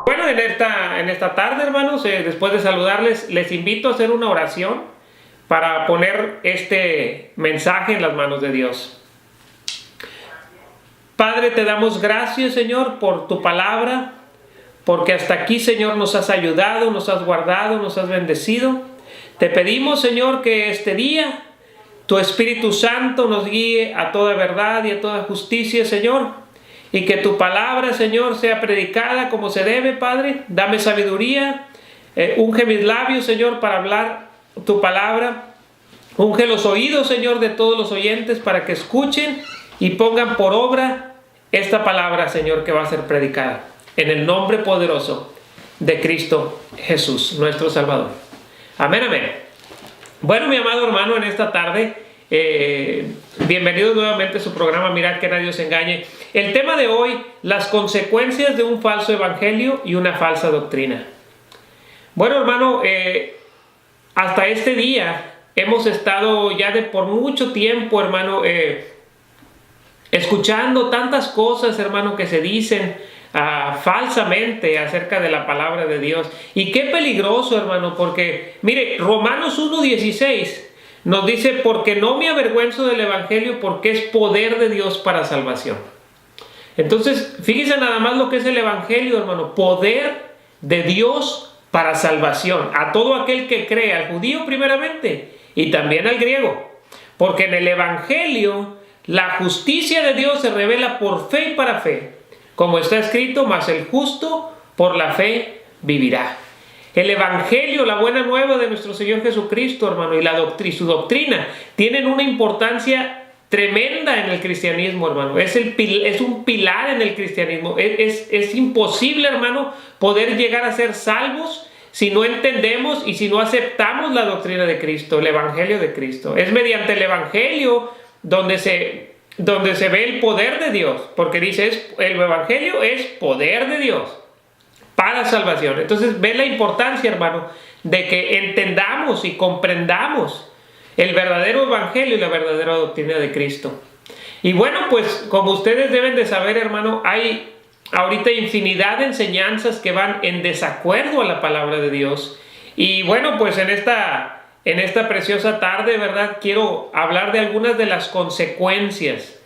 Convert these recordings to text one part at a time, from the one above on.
Bueno, en esta tarde, hermanos, después de saludarles, les invito a hacer una oración para poner este mensaje en las manos de Dios. Padre, te damos gracias, Señor, por tu palabra, porque hasta aquí, Señor, nos has ayudado, nos has guardado, nos has bendecido. Te pedimos, Señor, que este día tu Espíritu Santo nos guíe a toda verdad y a toda justicia, Señor. Y que tu palabra, Señor, sea predicada como se debe, Padre. Dame sabiduría. Unge mis labios, Señor, para hablar tu palabra. Unge los oídos, Señor, de todos los oyentes para que escuchen y pongan por obra esta palabra, Señor, que va a ser predicada. En el nombre poderoso de Cristo Jesús, nuestro Salvador. Amén, amén. Bueno, mi amado hermano, en esta tarde, bienvenidos nuevamente a su programa Mirad que nadie os engañe. El tema de hoy, las consecuencias de un falso evangelio y una falsa doctrina. Bueno, hermano, hasta este día hemos estado ya por mucho tiempo, hermano, escuchando tantas cosas, hermano, que se dicen falsamente acerca de la palabra de Dios. Y qué peligroso, hermano, porque, mire, Romanos 1:16 nos dice: porque no me avergüenzo del evangelio, porque es poder de Dios para salvación. Entonces, fíjense nada más lo que es el evangelio, hermano: poder de Dios para salvación a todo aquel que cree, al judío primeramente y también al griego. Porque en el evangelio la justicia de Dios se revela por fe y para fe, como está escrito: mas el justo por la fe vivirá. El evangelio, la buena nueva de nuestro Señor Jesucristo, hermano, y su doctrina tienen una importancia tremenda en el cristianismo, hermano. Es un pilar en el cristianismo. Es imposible, hermano, poder llegar a ser salvos si no entendemos y si no aceptamos la doctrina de Cristo, el evangelio de Cristo. Es mediante el evangelio donde se ve el poder de Dios, porque dice, el evangelio es poder de Dios para salvación. Entonces, ve la importancia, hermano, de que entendamos y comprendamos el verdadero evangelio y la verdadera doctrina de Cristo. Y bueno, pues como ustedes deben de saber, hermano, hay ahorita infinidad de enseñanzas que van en desacuerdo a la palabra de Dios. Y bueno, pues en esta preciosa tarde, ¿verdad?, quiero hablar de algunas de las consecuencias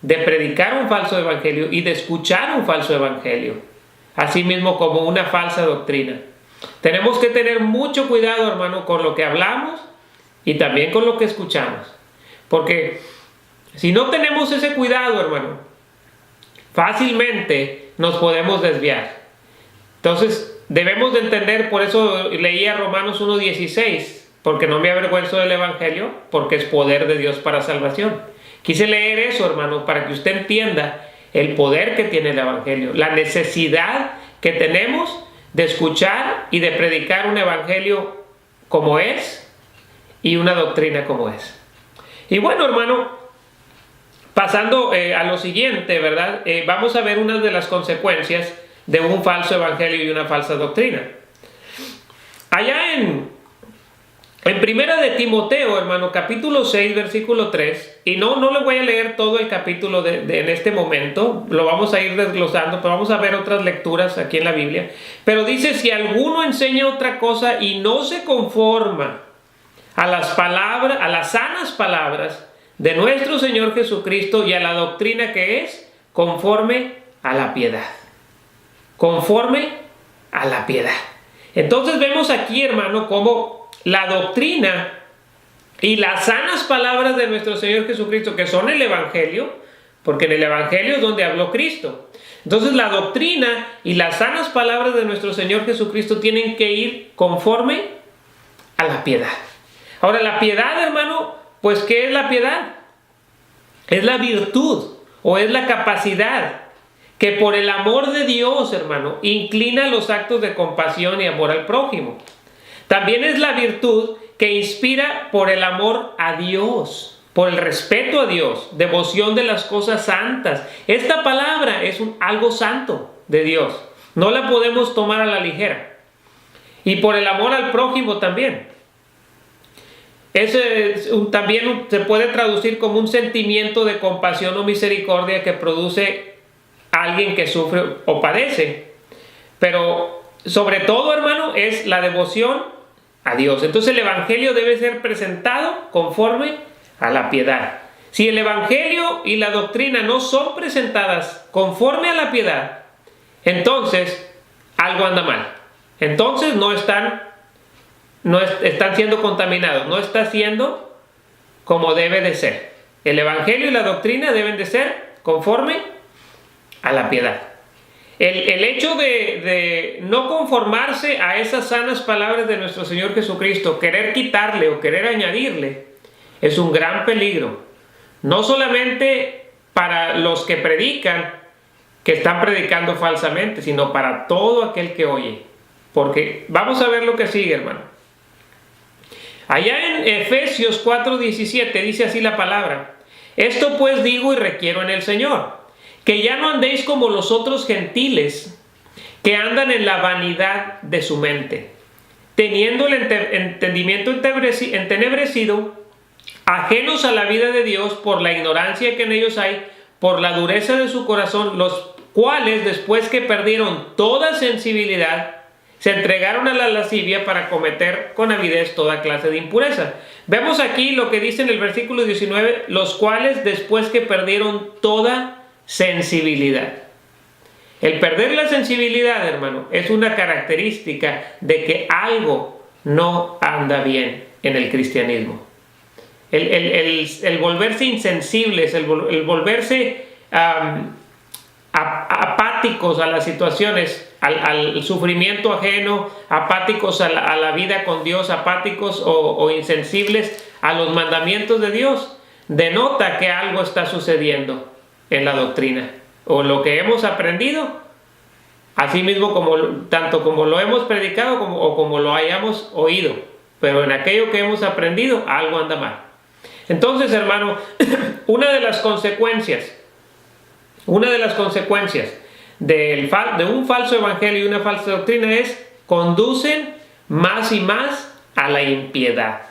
de predicar un falso evangelio y de escuchar un falso evangelio, así mismo como una falsa doctrina. Tenemos que tener mucho cuidado, hermano, con lo que hablamos y también con lo que escuchamos, porque si no tenemos ese cuidado, hermano, fácilmente nos podemos desviar. Entonces debemos de entender, por eso leía Romanos 1:16, porque no me avergüenzo del evangelio, porque es poder de Dios para salvación. Quise leer eso, hermano, para que usted entienda el poder que tiene el evangelio, la necesidad que tenemos de escuchar y de predicar un evangelio como es y una doctrina como es. Y bueno, hermano, pasando a lo siguiente, ¿verdad? Vamos a ver una de las consecuencias de un falso evangelio y una falsa doctrina. Allá en Primera de Timoteo, hermano, capítulo 6, versículo 3, y no le voy a leer todo el capítulo en este momento, lo vamos a ir desglosando, pero vamos a ver otras lecturas aquí en la Biblia. Pero dice: si alguno enseña otra cosa y no se conforma a las sanas palabras de nuestro Señor Jesucristo y a la doctrina que es conforme a la piedad. Conforme a la piedad. Entonces vemos aquí, hermano, cómo la doctrina y las sanas palabras de nuestro Señor Jesucristo, que son el evangelio, porque en el evangelio es donde habló Cristo. Entonces la doctrina y las sanas palabras de nuestro Señor Jesucristo tienen que ir conforme a la piedad. Ahora, la piedad, hermano, pues ¿qué es la piedad? Es la virtud o es la capacidad que por el amor de Dios, hermano, inclina los actos de compasión y amor al prójimo. También es la virtud que inspira por el amor a Dios, por el respeto a Dios, devoción de las cosas santas. Esta palabra es algo santo de Dios. No la podemos tomar a la ligera. Y por el amor al prójimo también. También se puede traducir como un sentimiento de compasión o misericordia que produce alguien que sufre o padece. Pero sobre todo, hermano, es la devoción a Dios. Entonces el Evangelio debe ser presentado conforme a la piedad. Si el Evangelio y la doctrina no son presentadas conforme a la piedad, entonces algo anda mal. Entonces están siendo contaminados, no está siendo como debe de ser. El Evangelio y la doctrina deben de ser conforme a la piedad. El hecho de no conformarse a esas sanas palabras de nuestro Señor Jesucristo, querer quitarle o querer añadirle, es un gran peligro. No solamente para los que predican, que están predicando falsamente, sino para todo aquel que oye. Porque vamos a ver lo que sigue, hermano. Allá en Efesios 4:17 dice así la palabra: esto pues digo y requiero en el Señor, que ya no andéis como los otros gentiles, que andan en la vanidad de su mente, teniendo el entendimiento entenebrecido, ajenos a la vida de Dios por la ignorancia que en ellos hay, por la dureza de su corazón, los cuales después que perdieron toda sensibilidad, se entregaron a la lascivia para cometer con avidez toda clase de impureza. Vemos aquí lo que dice en el versículo 19, los cuales después que perdieron toda sensibilidad. El perder la sensibilidad, hermano, es una característica de que algo no anda bien en el cristianismo. El volverse insensibles, el volverse apáticos a las situaciones, al sufrimiento ajeno, apáticos a la vida con Dios, apáticos o insensibles a los mandamientos de Dios, denota que algo está sucediendo en la doctrina o lo que hemos aprendido, así mismo tanto como lo hemos predicado o como lo hayamos oído, pero en aquello que hemos aprendido algo anda mal. Entonces, hermano, una de las consecuencias de un falso evangelio y una falsa doctrina conducen más y más a la impiedad.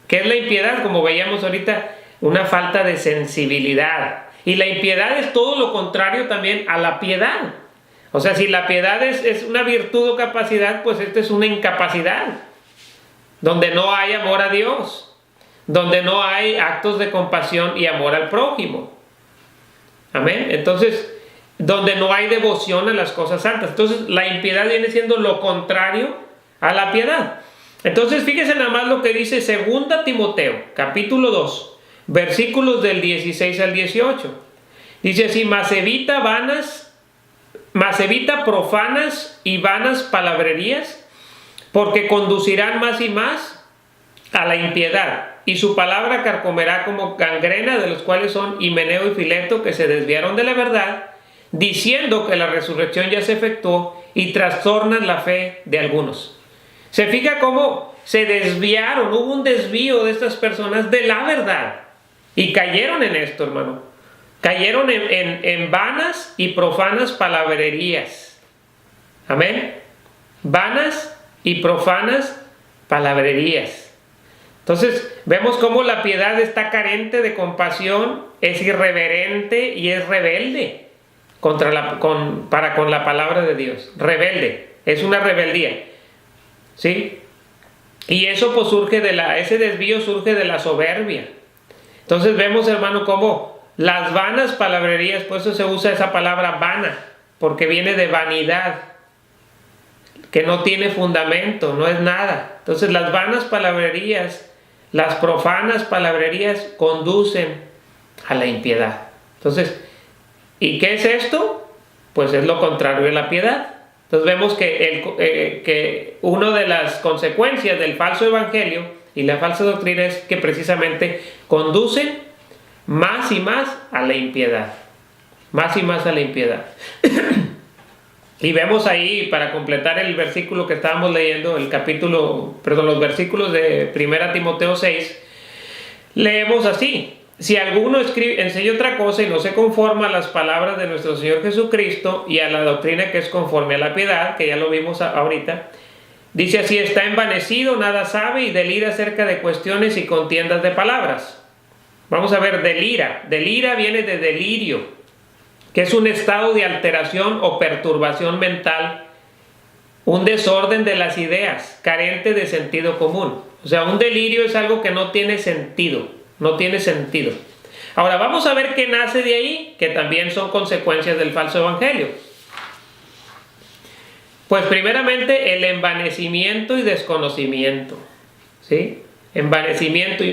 ¿Qué es la impiedad? Como veíamos ahorita, una falta de sensibilidad. Y la impiedad es todo lo contrario también a la piedad. O sea, si la piedad es una virtud o capacidad, pues esta es una incapacidad, donde no hay amor a Dios, donde no hay actos de compasión y amor al prójimo. Amén. Entonces, donde no hay devoción a las cosas santas. Entonces, la impiedad viene siendo lo contrario a la piedad. Entonces, fíjese nada más lo que dice 2 Timoteo, capítulo 2, versículos del 16 al 18. Dice así: mas evita profanas y vanas palabrerías, porque conducirán más y más a la impiedad, y su palabra carcomerá como gangrena, de los cuales son Himeneo y Fileto, que se desviaron de la verdad, diciendo que la resurrección ya se efectuó, y trastornan la fe de algunos. Se fija cómo se desviaron, hubo un desvío de estas personas de la verdad, y cayeron en esto, hermano. Cayeron en vanas y profanas palabrerías. Amén. Vanas y profanas palabrerías. Entonces, vemos cómo la piedad está carente de compasión, es irreverente y es rebelde para con la palabra de Dios. Rebelde, es una rebeldía. ¿Sí? Y eso pues ese desvío surge de la soberbia. Entonces vemos, hermano, cómo las vanas palabrerías, por eso se usa esa palabra vana, porque viene de vanidad, que no tiene fundamento, no es nada. Entonces las vanas palabrerías, las profanas palabrerías conducen a la impiedad. Entonces, ¿y qué es esto? Pues es lo contrario de la piedad. Entonces vemos que una de las consecuencias del falso evangelio y la falsa doctrina es que precisamente conducen más y más a la impiedad. Más y más a la impiedad. Y vemos ahí, para completar el versículo que estábamos leyendo, los versículos de 1 Timoteo 6, leemos así: si alguno enseña otra cosa y no se conforma a las palabras de nuestro Señor Jesucristo y a la doctrina que es conforme a la piedad, que ya lo vimos ahorita, Dice así: está envanecido, nada sabe y delira acerca de cuestiones y contiendas de palabras. Vamos a ver, delira. Delira viene de delirio, que es un estado de alteración o perturbación mental, un desorden de las ideas, carente de sentido común. O sea, un delirio es algo que no tiene sentido, no tiene sentido. Ahora vamos a ver qué nace de ahí, que también son consecuencias del falso evangelio. Pues primeramente el envanecimiento y desconocimiento, ¿sí? Envanecimiento,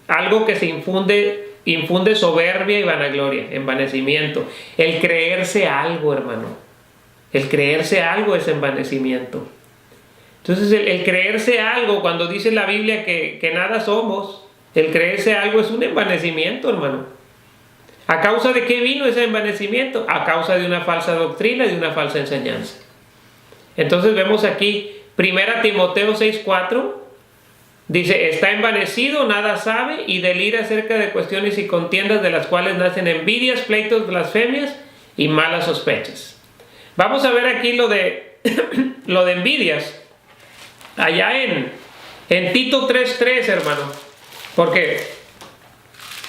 algo que se infunde soberbia y vanagloria, envanecimiento. El creerse algo, hermano. El creerse algo es envanecimiento. Entonces el creerse algo, cuando dice la Biblia que nada somos, el creerse algo es un envanecimiento, hermano. ¿A causa de qué vino ese envanecimiento? A causa de una falsa doctrina y de una falsa enseñanza. Entonces vemos aquí 1 Timoteo 6:4, dice: está envanecido, nada sabe y delira acerca de cuestiones y contiendas de las cuales nacen envidias, pleitos, blasfemias y malas sospechas. Vamos a ver aquí lo de envidias, allá en Tito 3:3, hermano, porque,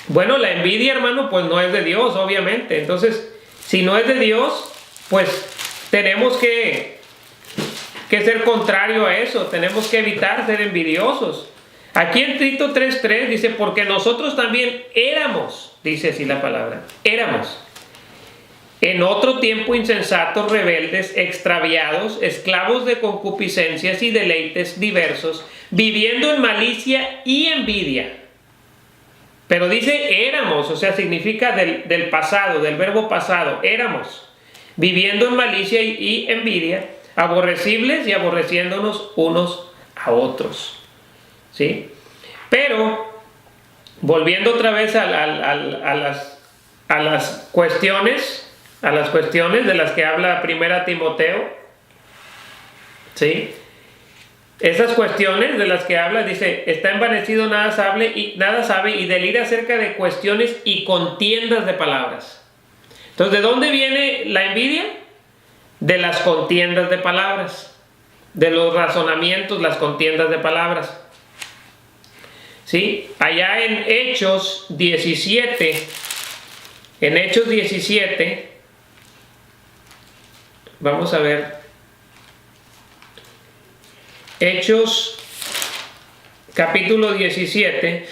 bueno, la envidia, hermano, pues no es de Dios, obviamente. Entonces, si no es de Dios, pues tenemos que ser contrario a eso, tenemos que evitar ser envidiosos. Aquí en Tito 3:3 dice: porque nosotros también éramos, dice así la palabra, éramos en otro tiempo insensatos, rebeldes, extraviados, esclavos de concupiscencias y deleites diversos, viviendo en malicia y envidia. Pero dice éramos, o sea, significa del pasado, del verbo pasado, éramos, viviendo en malicia y envidia, aborrecibles y aborreciéndonos unos a otros, ¿sí? Pero volviendo otra vez a las cuestiones de las que habla 1 Timoteo, ¿sí? Esas cuestiones de las que habla, dice: está envanecido, nada sabe y delira acerca de cuestiones y contiendas de palabras. Entonces, ¿de dónde viene la envidia? De las contiendas de palabras, de los razonamientos, las contiendas de palabras. ¿Sí? Allá en Hechos 17, vamos a ver, Hechos capítulo 17,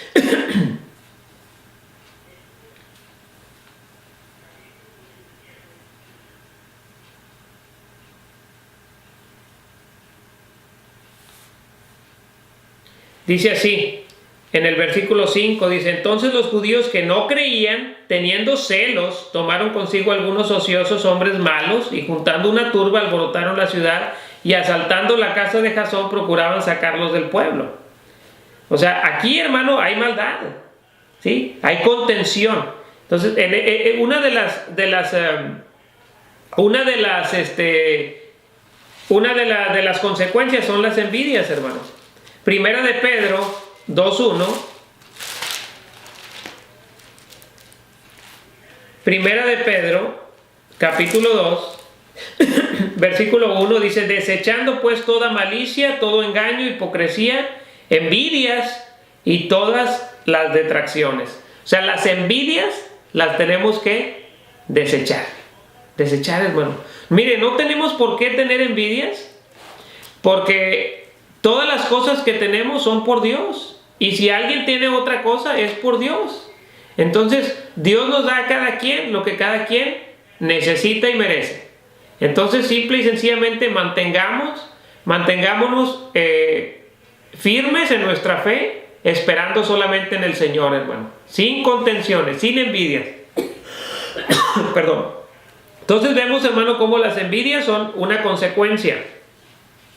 dice así, en el versículo 5, dice: entonces los judíos que no creían, teniendo celos, tomaron consigo algunos ociosos hombres malos, y juntando una turba alborotaron la ciudad, y asaltando la casa de Jasón procuraban sacarlos del pueblo. O sea, aquí, hermano, hay maldad, ¿sí? Hay contención. Entonces, una de las consecuencias son las envidias, hermanos. Primera de Pedro 2:1. Primera de Pedro, capítulo 2, versículo 1, dice: desechando pues toda malicia, todo engaño, hipocresía, envidias y todas las detracciones. O sea, las envidias las tenemos que desechar. Desechar, hermano. Mire, no tenemos por qué tener envidias, porque todas las cosas que tenemos son por Dios. Y si alguien tiene otra cosa, es por Dios. Entonces, Dios nos da a cada quien lo que cada quien necesita y merece. Entonces, simple y sencillamente mantengámonos firmes en nuestra fe, esperando solamente en el Señor, hermano. Sin contenciones, sin envidias. Perdón. Entonces vemos, hermano, cómo las envidias son una consecuencia.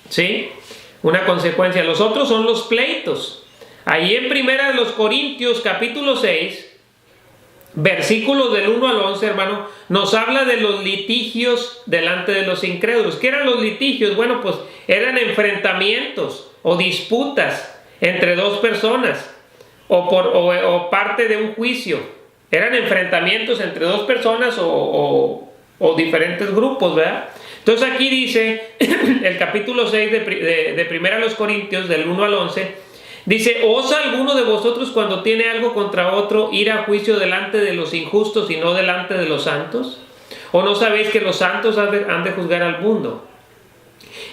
¿Sí? Una consecuencia. Los otros son los pleitos. Ahí en 1 Corintios capítulo 6, versículos del 1 al 11, hermano, nos habla de los litigios delante de los incrédulos. ¿Qué eran los litigios? Bueno, pues eran enfrentamientos o disputas entre dos personas o parte de un juicio. Eran enfrentamientos entre dos personas o diferentes grupos, ¿verdad? Entonces aquí dice, el capítulo 6 de Primera a los Corintios, del 1 al 11, dice: ¿osa alguno de vosotros cuando tiene algo contra otro ir a juicio delante de los injustos y no delante de los santos? ¿O no sabéis que los santos han de juzgar al mundo?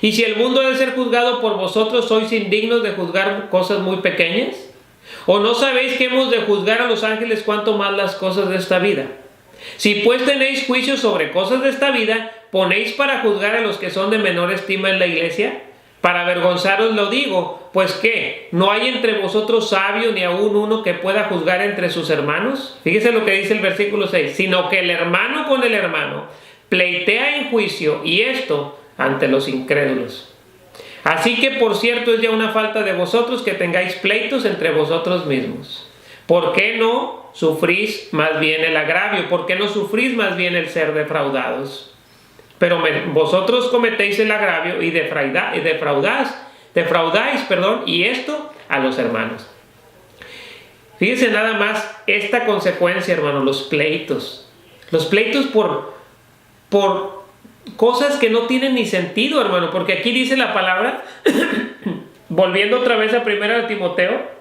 Y si el mundo ha de ser juzgado por vosotros, ¿sois indignos de juzgar cosas muy pequeñas? ¿O no sabéis que hemos de juzgar a los ángeles cuanto más las cosas de esta vida? Si pues tenéis juicio sobre cosas de esta vida, ¿ponéis para juzgar a los que son de menor estima en la iglesia? Para avergonzaros lo digo, pues ¿qué? ¿No hay entre vosotros sabio ni aún uno que pueda juzgar entre sus hermanos? Fíjese lo que dice el versículo 6, sino que el hermano con el hermano pleitea en juicio, y esto ante los incrédulos. Así que por cierto es ya una falta de vosotros que tengáis pleitos entre vosotros mismos. ¿Por qué no sufrís más bien el agravio? ¿Por qué no sufrís más bien el ser defraudados? Pero vosotros cometéis el agravio y defraudáis, y esto a los hermanos. Fíjense nada más esta consecuencia, hermano, los pleitos. Los pleitos por cosas que no tienen ni sentido, hermano, porque aquí dice la palabra, volviendo otra vez a 1 Timoteo,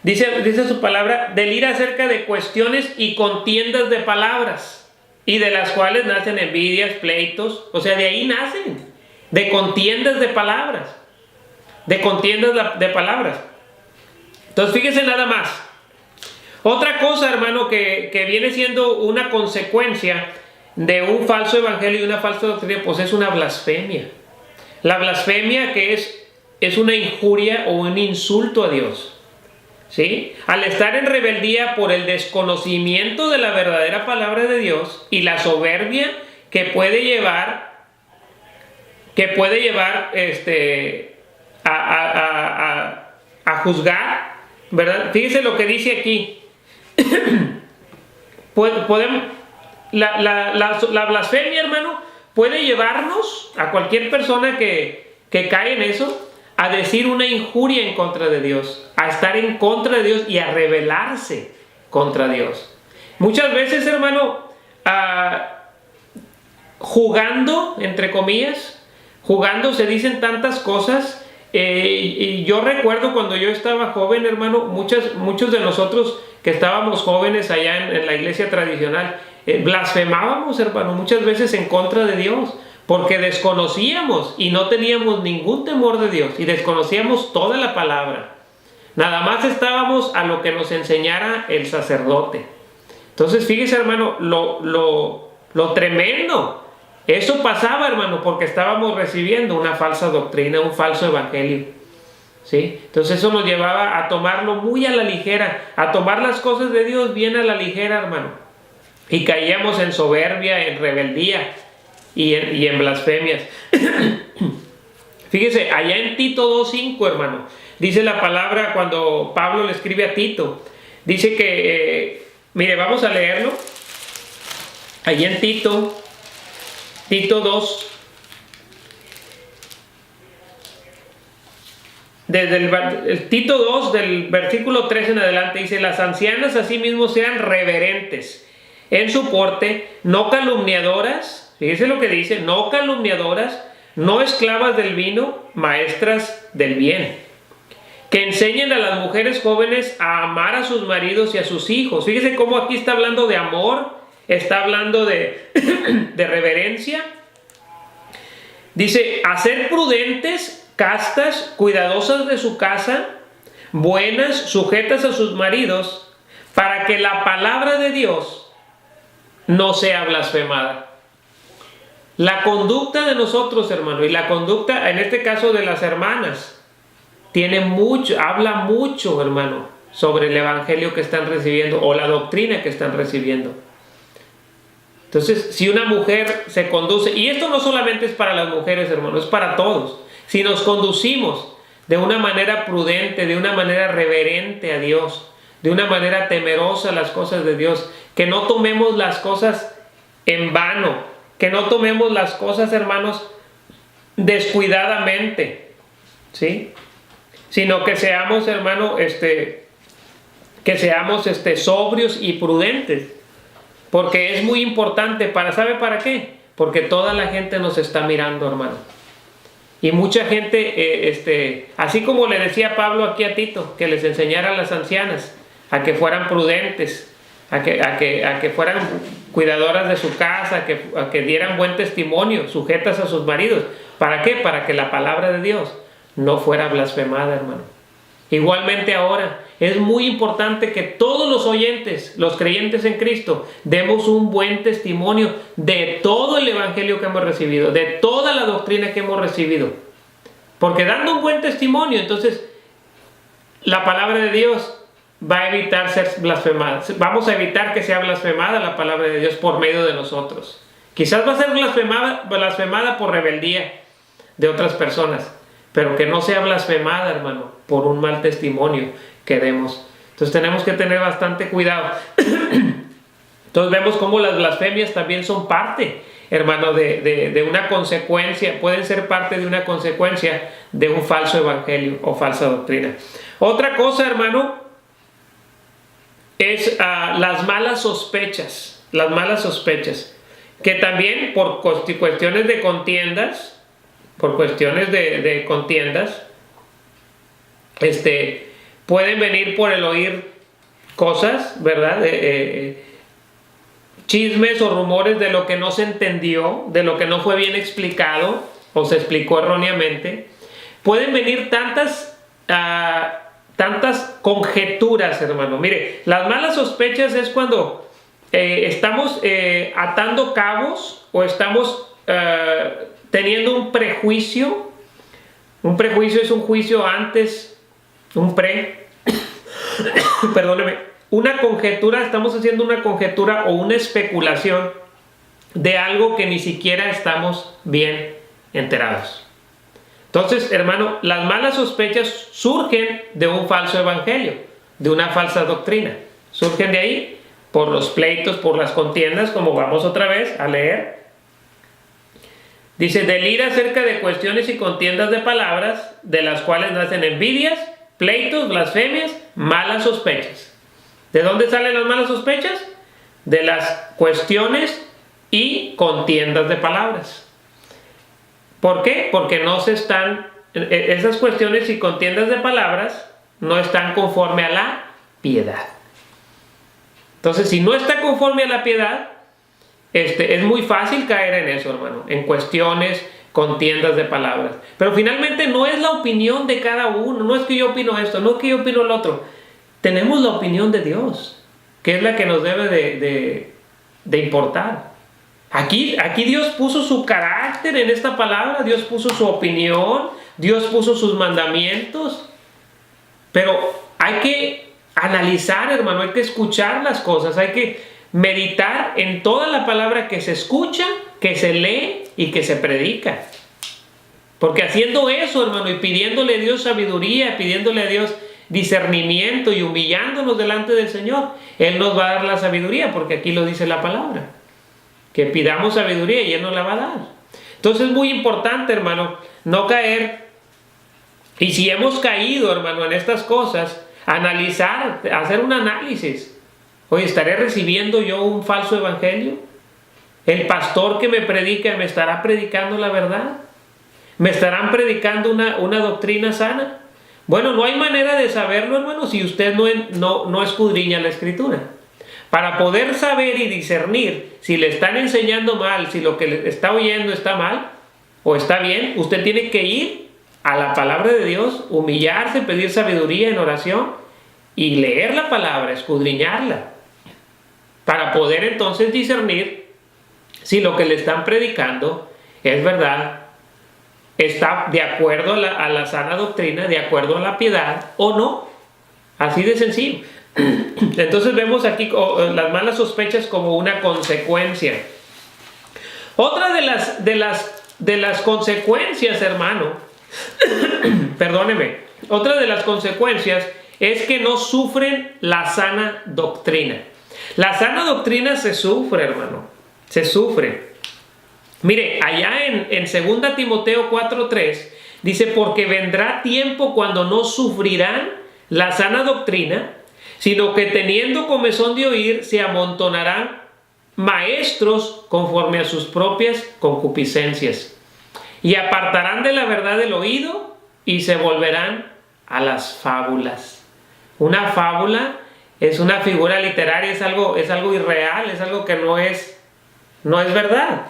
dice su palabra, del ir acerca de cuestiones y contiendas de palabras, y de las cuales nacen envidias, pleitos, o sea, de ahí nacen, de contiendas de palabras, Entonces, fíjese nada más. Otra cosa, hermano, que viene siendo una consecuencia de un falso evangelio y una falsa doctrina, pues es una blasfemia. La blasfemia, que es una injuria o un insulto a Dios. ¿Sí? Al estar en rebeldía por el desconocimiento de la verdadera palabra de Dios y la soberbia que puede llevar a juzgar, ¿verdad? Fíjese lo que dice aquí. La blasfemia, hermano, puede llevarnos a cualquier persona que cae en eso a decir una injuria en contra de Dios, a estar en contra de Dios y a rebelarse contra Dios. Muchas veces, hermano, jugando, entre comillas, jugando se dicen tantas cosas. Y yo recuerdo cuando yo estaba joven, hermano, muchos de nosotros que estábamos jóvenes allá en la iglesia tradicional, blasfemábamos, hermano, muchas veces en contra de Dios, porque desconocíamos y no teníamos ningún temor de Dios y desconocíamos toda la palabra. Nada más estábamos a lo que nos enseñara el sacerdote. Entonces, fíjese, hermano, lo tremendo. Eso pasaba, hermano, porque estábamos recibiendo una falsa doctrina, un falso evangelio. ¿Sí? Entonces eso nos llevaba a tomarlo muy a la ligera, a tomar las cosas de Dios bien a la ligera, hermano. Y caíamos en soberbia, en rebeldía y en blasfemias. Fíjese, allá en Tito 2:5, hermano, dice la palabra cuando Pablo le escribe a Tito. Dice que, mire, vamos a leerlo. Allá en Tito 2, desde el Tito 2, del versículo 3 en adelante, dice: las ancianas asimismo sean reverentes en su porte, no calumniadoras. Fíjese lo que dice: no calumniadoras, no esclavas del vino, maestras del bien, que enseñen a las mujeres jóvenes a amar a sus maridos y a sus hijos. Fíjese cómo aquí está hablando de amor, está hablando de reverencia. Dice: a ser prudentes, castas, cuidadosas de su casa, buenas, sujetas a sus maridos, para que la palabra de Dios no sea blasfemada. La conducta de nosotros, hermano, y la conducta, en este caso de las hermanas, habla mucho, hermano, sobre el evangelio que están recibiendo o la doctrina que están recibiendo. Entonces, si una mujer se conduce, y esto no solamente es para las mujeres, hermano, es para todos. Si nos conducimos de una manera prudente, de una manera reverente a Dios, de una manera temerosa a las cosas de Dios, que no tomemos las cosas en vano, que no tomemos las cosas, hermanos, descuidadamente, ¿sí? Sino que seamos, hermano, sobrios y prudentes. Porque es muy importante, ¿sabe para qué? Porque toda la gente nos está mirando, hermano. Y mucha gente, así como le decía Pablo aquí a Tito, que les enseñara a las ancianas a que fueran prudentes, a que fueran cuidadoras de su casa, a que dieran buen testimonio, sujetas a sus maridos. ¿Para qué? Para que la palabra de Dios no fuera blasfemada, hermano. Igualmente ahora, es muy importante que todos los oyentes, los creyentes en Cristo, demos un buen testimonio de todo el evangelio que hemos recibido, de toda la doctrina que hemos recibido. Porque dando un buen testimonio, entonces, la palabra de Dios va a evitar ser blasfemada. Vamos a evitar que sea blasfemada la palabra de Dios por medio de nosotros. Quizás va a ser blasfemada por rebeldía de otras personas, pero que no sea blasfemada, hermano, por un mal testimonio que demos. Entonces tenemos que tener bastante cuidado. Entonces vemos cómo las blasfemias también son parte, hermano, de una consecuencia, pueden ser parte de una consecuencia de un falso evangelio o falsa doctrina. Otra cosa, hermano, es las malas sospechas, que también por cuestiones de contiendas, pueden venir por el oír cosas, ¿verdad? Chismes o rumores de lo que no se entendió, de lo que no fue bien explicado o se explicó erróneamente. Pueden venir tantas conjeturas, hermano. Mire, las malas sospechas es cuando estamos atando cabos o estamos teniendo un prejuicio. Un prejuicio es un juicio antes, perdóneme, una conjetura, estamos haciendo una conjetura o una especulación de algo que ni siquiera estamos bien enterados. Entonces, hermano, las malas sospechas surgen de un falso evangelio, de una falsa doctrina. Surgen de ahí por los pleitos, por las contiendas, como vamos otra vez a leer. Dice, del ir acerca de cuestiones y contiendas de palabras, de las cuales nacen envidias, pleitos, blasfemias, malas sospechas. ¿De dónde salen las malas sospechas? De las cuestiones y contiendas de palabras. ¿Por qué? Porque esas cuestiones y contiendas de palabras no están conforme a la piedad. Entonces, si no está conforme a la piedad, es muy fácil caer en eso, hermano, en cuestiones, contiendas de palabras. Pero finalmente no es la opinión de cada uno, no es que yo opino esto, no es que yo opino lo otro. Tenemos la opinión de Dios, que es la que nos debe de importar. Aquí Dios puso su carácter en esta palabra, Dios puso su opinión, Dios puso sus mandamientos. Pero hay que analizar, hermano, hay que escuchar las cosas, hay que meditar en toda la palabra que se escucha, que se lee y que se predica. Porque haciendo eso, hermano, y pidiéndole a Dios sabiduría, pidiéndole a Dios discernimiento y humillándonos delante del Señor, Él nos va a dar la sabiduría, porque aquí lo dice la palabra, que pidamos sabiduría y Él nos la va a dar. Entonces es muy importante, hermano, no caer. Y si hemos caído, hermano, en estas cosas, analizar, hacer un análisis. Oye, ¿estaré recibiendo yo un falso evangelio? ¿El pastor que me predica me estará predicando la verdad? ¿Me estarán predicando una doctrina sana? Bueno, no hay manera de saberlo, hermano, si usted no escudriña la Escritura. Para poder saber y discernir si le están enseñando mal, si lo que le está oyendo está mal o está bien, usted tiene que ir a la palabra de Dios, humillarse, pedir sabiduría en oración y leer la palabra, escudriñarla, para poder entonces discernir si lo que le están predicando es verdad, está de acuerdo a la sana doctrina, de acuerdo a la piedad o no. Así de sencillo. Entonces vemos aquí las malas sospechas como una consecuencia. Otra de las consecuencias, hermano, perdóneme, otra de las consecuencias es que no sufren la sana doctrina. La sana doctrina se sufre, hermano, se sufre. Mire, allá en 2 Timoteo 4:3 dice, porque vendrá tiempo cuando no sufrirán la sana doctrina, sino que teniendo comezón de oír, se amontonarán maestros conforme a sus propias concupiscencias, y apartarán de la verdad el oído y se volverán a las fábulas. Una fábula es una figura literaria, es algo irreal, es algo que no es verdad.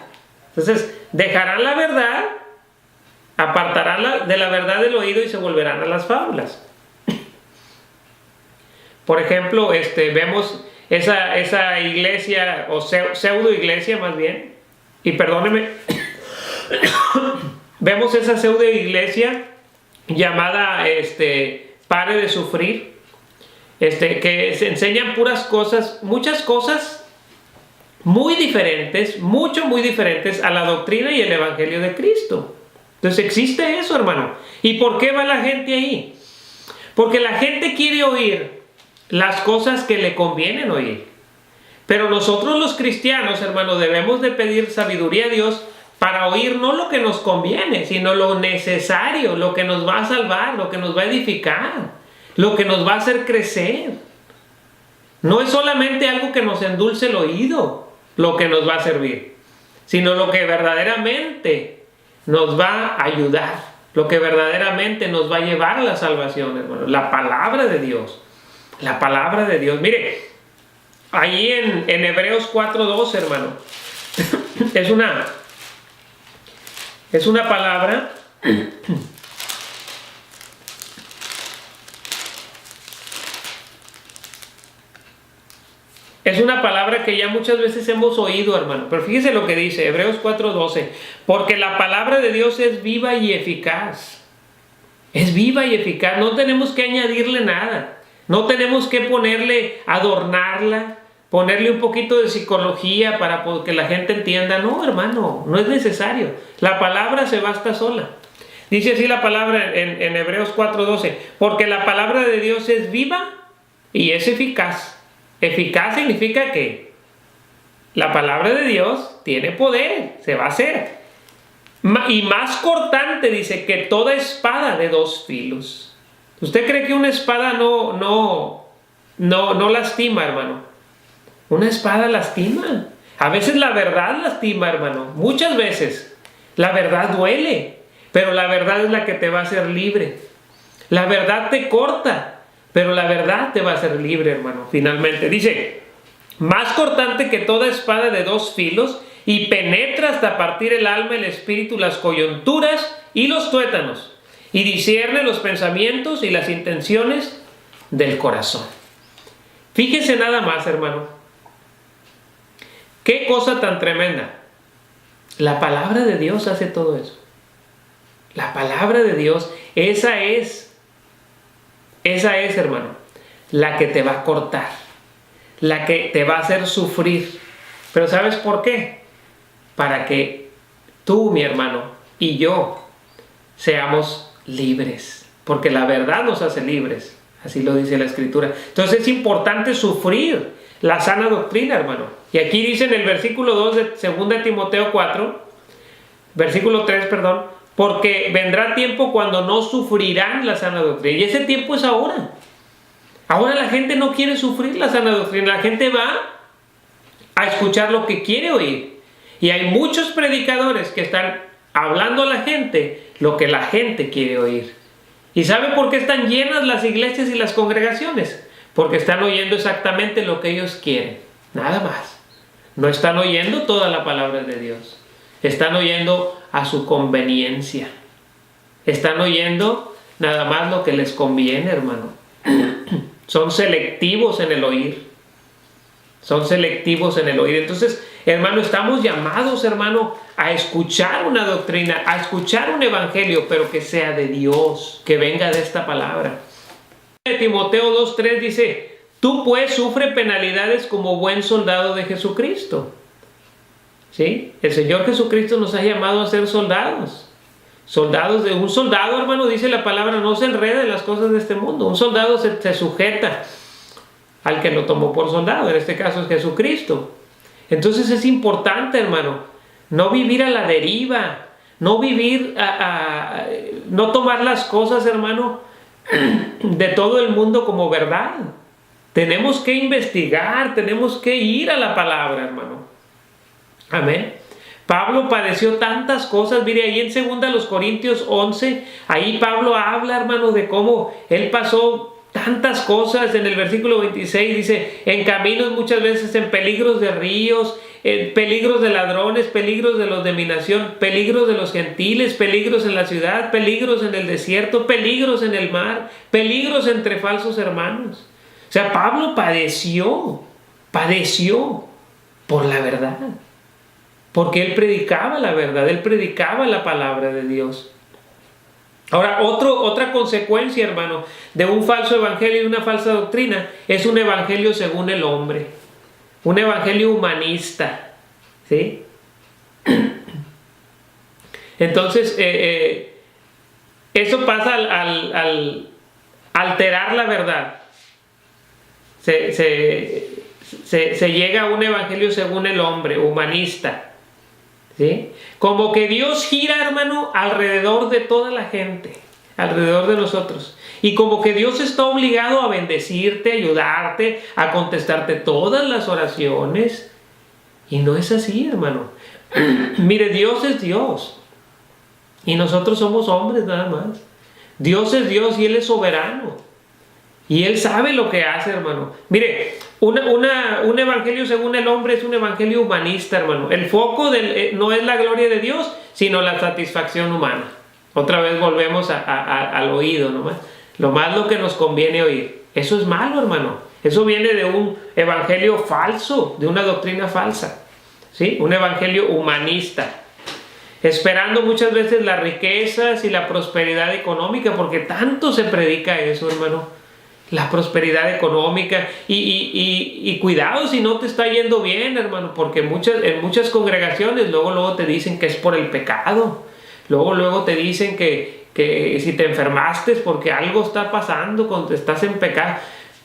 Entonces, dejarán la verdad, apartarán de la verdad del oído y se volverán a las fábulas. Por ejemplo, vemos esa iglesia, o pseudo iglesia más bien, y perdóneme, vemos esa pseudo iglesia llamada Pare de Sufrir, que se enseñan puras cosas, muchas cosas muy diferentes, muy diferentes a la doctrina y el evangelio de Cristo. Entonces existe eso, hermano. ¿Y por qué va la gente ahí? Porque la gente quiere oír las cosas que le convienen oír. Pero nosotros los cristianos, hermano, debemos de pedir sabiduría a Dios para oír no lo que nos conviene, sino lo necesario, lo que nos va a salvar, lo que nos va a edificar, lo que nos va a hacer crecer. No es solamente algo que nos endulce el oído lo que nos va a servir, sino lo que verdaderamente nos va a ayudar, lo que verdaderamente nos va a llevar a la salvación, hermano. La palabra de Dios. La palabra de Dios. Mire, ahí en Hebreos 4:2, hermano, es una palabra es una palabra que ya muchas veces hemos oído, hermano. Pero fíjese lo que dice Hebreos 4:12. Porque la palabra de Dios es viva y eficaz. Es viva y eficaz. No tenemos que añadirle nada. No tenemos que adornarla, ponerle un poquito de psicología para que la gente entienda. No, hermano, no es necesario. La palabra se basta sola. Dice así la palabra en Hebreos 4:12. Porque la palabra de Dios es viva y es eficaz. Eficaz significa que la palabra de Dios tiene poder, se va a hacer. Y más cortante, dice, que toda espada de dos filos. ¿Usted cree que una espada no lastima, hermano? Una espada lastima. A veces la verdad lastima, hermano. Muchas veces la verdad duele, pero la verdad es la que te va a hacer libre. La verdad te corta, pero la verdad te va a hacer libre, hermano. Finalmente dice, más cortante que toda espada de dos filos, y penetra hasta partir el alma, el espíritu, las coyunturas y los tuétanos, y discierne los pensamientos y las intenciones del corazón. Fíjese nada más, hermano. Qué cosa tan tremenda. La palabra de Dios hace todo eso. La palabra de Dios, esa es, hermano, la que te va a cortar, la que te va a hacer sufrir. Pero ¿sabes por qué? Para que tú, mi hermano, y yo seamos libres, porque la verdad nos hace libres, así lo dice la Escritura. Entonces es importante sufrir la sana doctrina, hermano. Y aquí dice en el versículo 2 de 2 Timoteo 4, versículo 3, perdón, porque vendrá tiempo cuando no sufrirán la sana doctrina. Y ese tiempo es ahora. Ahora la gente no quiere sufrir la sana doctrina, la gente va a escuchar lo que quiere oír. Y hay muchos predicadores que están hablando a la gente lo que la gente quiere oír. ¿Y sabe por qué están llenas las iglesias y las congregaciones? Porque están oyendo exactamente lo que ellos quieren, nada más. No están oyendo toda la palabra de Dios. Están oyendo a su conveniencia. Están oyendo nada más lo que les conviene, hermano. Son selectivos en el oír. Son selectivos en el oír. Entonces, hermano, estamos llamados, hermano, a escuchar una doctrina, a escuchar un evangelio, pero que sea de Dios, que venga de esta palabra. Timoteo 2:3 dice, tú pues sufre penalidades como buen soldado de Jesucristo. ¿Sí? El Señor Jesucristo nos ha llamado a ser soldados. Soldados de un soldado, hermano, dice la palabra, no se enreda en las cosas de este mundo. Un soldado se sujeta al que lo tomó por soldado, en este caso es Jesucristo. Entonces es importante, hermano, no vivir a la deriva, no vivir no tomar las cosas, hermano, de todo el mundo como verdad. Tenemos que investigar, tenemos que ir a la palabra, hermano. Amén. Pablo padeció tantas cosas. Mire, ahí en 2 Corintios 11, ahí Pablo habla, hermano, de cómo él pasó tantas cosas. En el versículo 26 dice, en caminos muchas veces, en peligros de ríos, peligros de ladrones, peligros de los de mi nación, peligros de los gentiles, peligros en la ciudad, peligros en el desierto, peligros en el mar, peligros entre falsos hermanos. O sea, Pablo padeció por la verdad. Porque él predicaba la verdad, él predicaba la palabra de Dios. Ahora, otra consecuencia, hermano, de un falso evangelio y de una falsa doctrina es un evangelio según el hombre, un evangelio humanista, ¿sí? Entonces, eso pasa al alterar la verdad. Se llega a un evangelio según el hombre, humanista. ¿Sí? Como que Dios gira, hermano, alrededor de toda la gente, alrededor de nosotros. Y como que Dios está obligado a bendecirte, a ayudarte, a contestarte todas las oraciones. Y no es así, hermano. Mire, Dios es Dios. Y nosotros somos hombres nada más. Dios es Dios y Él es soberano. Y Él sabe lo que hace, hermano. Mire, un evangelio según el hombre es un evangelio humanista, hermano. El foco no es la gloria de Dios, sino la satisfacción humana. Otra vez volvemos al oído, nomás. Lo más lo que nos conviene oír. Eso es malo, hermano. Eso viene de un evangelio falso, de una doctrina falsa. ¿Sí? Un evangelio humanista. Esperando muchas veces las riquezas y la prosperidad económica, porque tanto se predica eso, hermano. La prosperidad económica y cuidado si no te está yendo bien, hermano, porque en muchas congregaciones luego te dicen que es por el pecado, luego te dicen que si te enfermaste es porque algo está pasando cuando estás en pecado.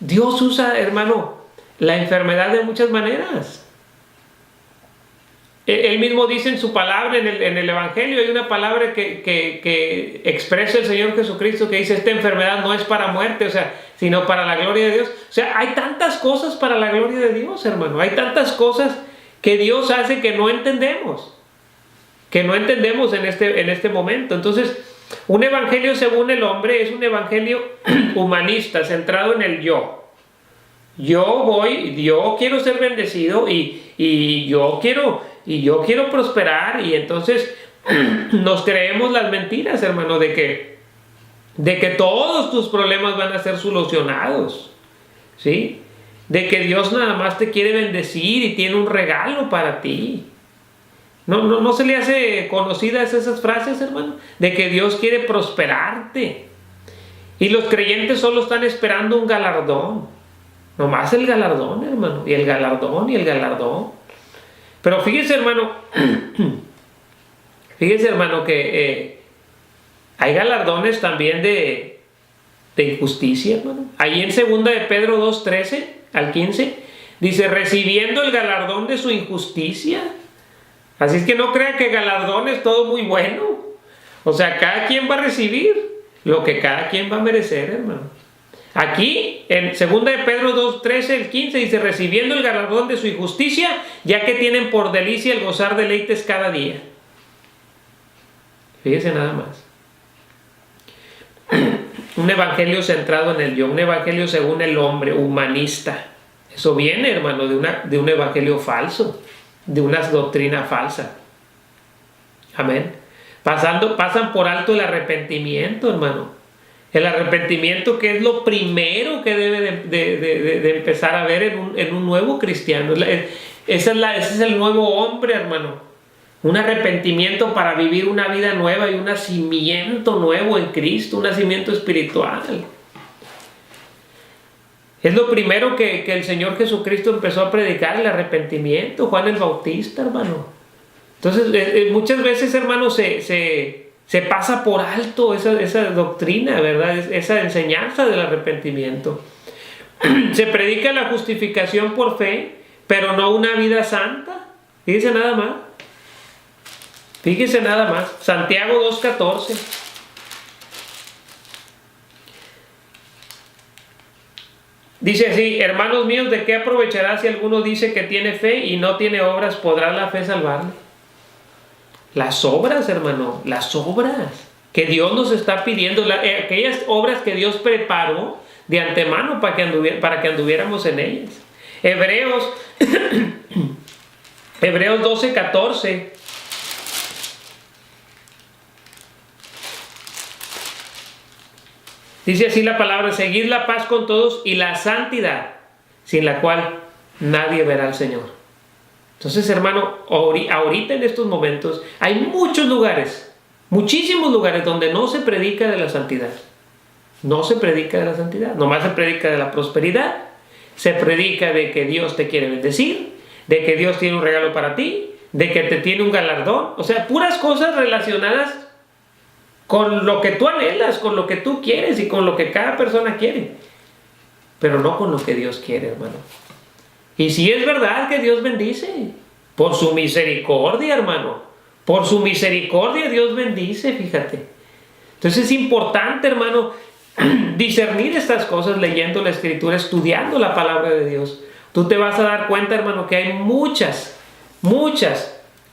Dios usa, hermano, la enfermedad de muchas maneras. Él mismo dice en su palabra, en el Evangelio, hay una palabra que expresa el Señor Jesucristo que dice, esta enfermedad no es para muerte, o sea, sino para la gloria de Dios. O sea, hay tantas cosas para la gloria de Dios, hermano. Hay tantas cosas que Dios hace que no entendemos. En este momento. Entonces, un evangelio según el hombre es un evangelio humanista, centrado en el yo. Yo quiero ser bendecido y yo quiero prosperar, y entonces nos creemos las mentiras, hermano, de que todos tus problemas van a ser solucionados, ¿sí? De que Dios nada más te quiere bendecir y tiene un regalo para ti. ¿No se le hace conocidas esas frases, hermano? De que Dios quiere prosperarte. Y los creyentes solo están esperando un galardón. Nomás el galardón, hermano. Y el galardón y el galardón. Pero fíjese, hermano. Que hay galardones también de injusticia, hermano. Ahí en 2 de Pedro 2:13 al 15 dice, recibiendo el galardón de su injusticia. Así es que no crea que galardón es todo muy bueno. O sea, cada quien va a recibir lo que cada quien va a merecer, hermano. Aquí, en 2 de Pedro 2:13 al 15 dice, recibiendo el galardón de su injusticia, ya que tienen por delicia el gozar deleites cada día. Fíjese nada más. Un evangelio centrado en el yo, un evangelio según el hombre, humanista. Eso viene, hermano, de un evangelio falso, de una doctrina falsa. Amén. Pasan por alto el arrepentimiento, hermano. El arrepentimiento, que es lo primero que debe de empezar a ver en un nuevo cristiano. Ese es el nuevo hombre, hermano. Un arrepentimiento para vivir una vida nueva y un nacimiento nuevo en Cristo, un nacimiento espiritual. Es lo primero que el Señor Jesucristo empezó a predicar, el arrepentimiento. Juan el Bautista, hermano. Entonces, muchas veces, hermano, se pasa por alto esa doctrina, ¿verdad? Esa enseñanza del arrepentimiento. Se predica la justificación por fe, pero no una vida santa. Fíjese nada más. Santiago 2:14. Dice así: hermanos míos, ¿de qué aprovechará si alguno dice que tiene fe y no tiene obras? ¿Podrá la fe salvarle? Las obras, hermano, las obras que Dios nos está pidiendo, aquellas obras que Dios preparó de antemano para que anduviéramos en ellas. Hebreos 12:14. Dice así la palabra: seguid la paz con todos y la santidad, sin la cual nadie verá al Señor. Entonces, hermano, ahorita en estos momentos hay muchos lugares, muchísimos lugares donde no se predica de la santidad. No se predica de la santidad, nomás se predica de la prosperidad, se predica de que Dios te quiere bendecir, de que Dios tiene un regalo para ti, de que te tiene un galardón. O sea, puras cosas relacionadas con lo que tú anhelas, con lo que tú quieres y con lo que cada persona quiere, pero no con lo que Dios quiere, hermano. Y si es verdad que Dios bendice, por su misericordia, hermano, por su misericordia Dios bendice, fíjate. Entonces es importante, hermano, discernir estas cosas leyendo la Escritura, estudiando la palabra de Dios. Tú te vas a dar cuenta, hermano, que hay muchas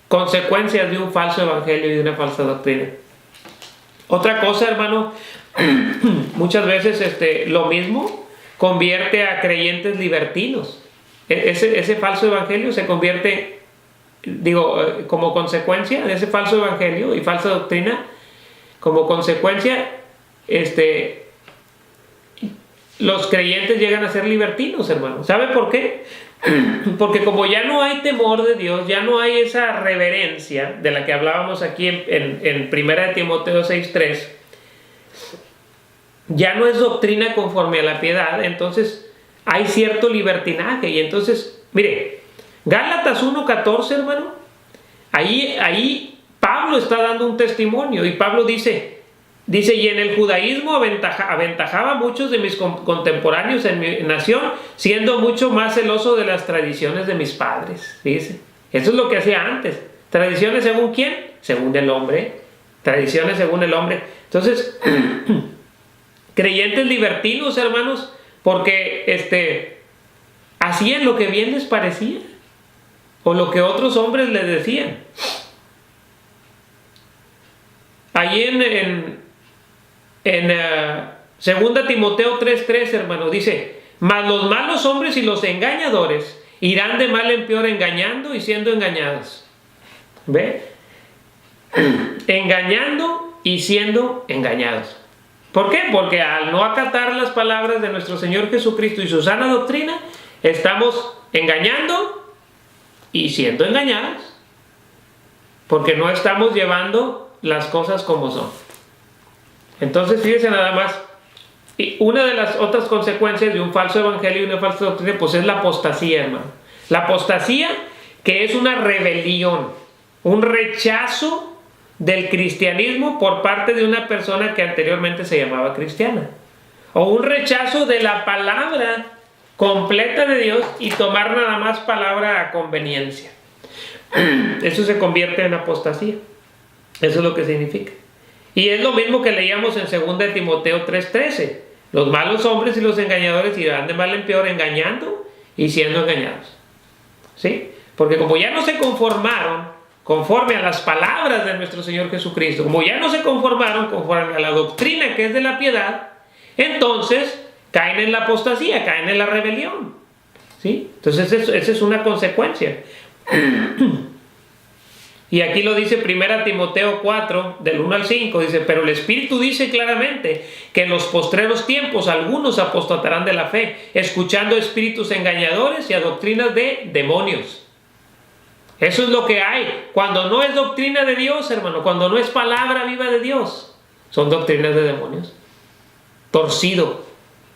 consecuencias de un falso evangelio y de una falsa doctrina. Otra cosa, hermano, muchas veces lo mismo convierte a creyentes libertinos. Ese falso evangelio se convierte, como consecuencia de ese falso evangelio y falsa doctrina, como consecuencia, los creyentes llegan a ser libertinos, hermano. ¿Sabe por qué? Porque como ya no hay temor de Dios, ya no hay esa reverencia de la que hablábamos aquí en 1 Timoteo 6:3, ya no es doctrina conforme a la piedad, entonces hay cierto libertinaje. Y entonces, mire, Gálatas 1:14, hermano, ahí Pablo está dando un testimonio y Pablo dice, y en el judaísmo aventajaba a muchos de mis contemporáneos en mi nación, siendo mucho más celoso de las tradiciones de mis padres. Dice, eso es lo que hacía antes. ¿Tradiciones según quién? Según el hombre. Tradiciones según el hombre. Entonces, creyentes libertinos, hermanos, porque hacían lo que bien les parecía o lo que otros hombres les decían. Allí en 2 Timoteo 3:3, hermano, dice: mas los malos hombres y los engañadores irán de mal en peor, engañando y siendo engañados. ¿Ve? Engañando y siendo engañados. ¿Por qué? Porque al no acatar las palabras de nuestro Señor Jesucristo y su sana doctrina, estamos engañando y siendo engañados, porque no estamos llevando las cosas como son. Entonces, fíjense nada más, y una de las otras consecuencias de un falso evangelio y una falsa doctrina, pues es la apostasía, hermano. La apostasía, que es una rebelión, un rechazo del cristianismo por parte de una persona que anteriormente se llamaba cristiana, o un rechazo de la palabra completa de Dios y tomar nada más palabra a conveniencia. Eso se convierte en apostasía. Eso es lo que significa. Y es lo mismo que leíamos en 2 Timoteo 3:13. Los malos hombres y los engañadores irán de mal en peor, engañando y siendo engañados. ¿Sí? Porque como ya no se conformaron conforme a las palabras de nuestro Señor Jesucristo, como ya no se conformaron conforme a la doctrina que es de la piedad, entonces caen en la apostasía, caen en la rebelión. ¿Sí? Entonces esa es una consecuencia. Y aquí lo dice 1 Timoteo 4, del 1 al 5, dice: pero el Espíritu dice claramente que en los postreros tiempos algunos apostatarán de la fe, escuchando espíritus engañadores y a doctrinas de demonios. Eso es lo que hay cuando no es doctrina de Dios, hermano, cuando no es palabra viva de Dios. Son doctrinas de demonios. Torcido,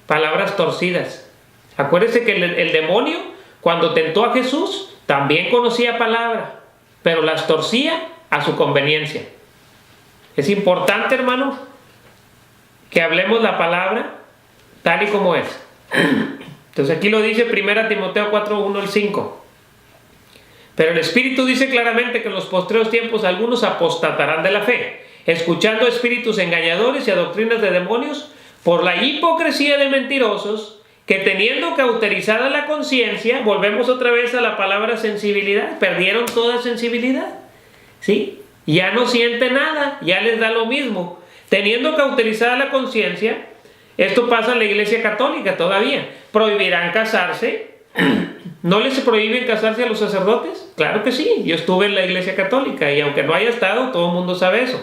palabras torcidas. Acuérdese que el demonio, cuando tentó a Jesús, también conocía palabra, pero las torcía a su conveniencia. Es importante, hermano, que hablemos la palabra tal y como es. Entonces aquí lo dice 1 Timoteo 4, 1 al 5. Pero el Espíritu dice claramente que en los postreros tiempos algunos apostatarán de la fe, escuchando espíritus engañadores y a doctrinas de demonios, por la hipocresía de mentirosos que teniendo cauterizada la conciencia, volvemos otra vez a la palabra sensibilidad, perdieron toda sensibilidad, ¿sí? Ya no sienten nada, ya les da lo mismo. Teniendo cauterizada la conciencia, esto pasa en la Iglesia Católica todavía. ¿Prohibirán casarse? ¿No les prohíben casarse a los sacerdotes? Claro que sí, yo estuve en la Iglesia Católica y aunque no haya estado, todo el mundo sabe eso.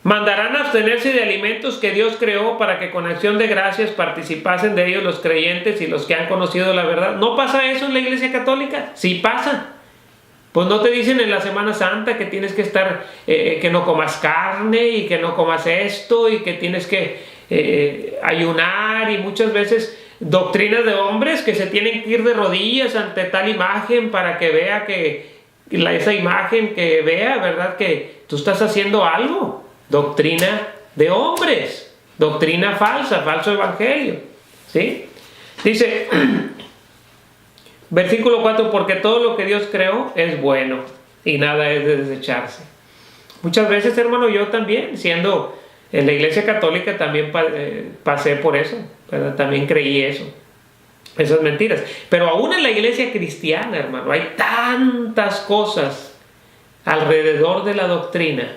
¿Mandarán a abstenerse de alimentos que Dios creó para que con acción de gracias participasen de ellos los creyentes y los que han conocido la verdad? ¿No pasa eso en la Iglesia Católica? Sí pasa. Pues no te dicen en la Semana Santa que tienes que estar, que no comas carne y que no comas esto y que tienes que ayunar, y muchas veces doctrinas de hombres que se tienen que ir de rodillas ante tal imagen para que vea esa imagen que vea, ¿verdad? Que tú estás haciendo algo. Doctrina de hombres, doctrina falsa, falso evangelio, ¿sí? Dice, versículo 4, porque todo lo que Dios creó es bueno y nada es de desecharse. Muchas veces, hermano, yo también, siendo en la Iglesia Católica, también pasé por eso, ¿verdad? También creí eso, esas mentiras. Pero aún en la Iglesia cristiana, hermano, hay tantas cosas alrededor de la doctrina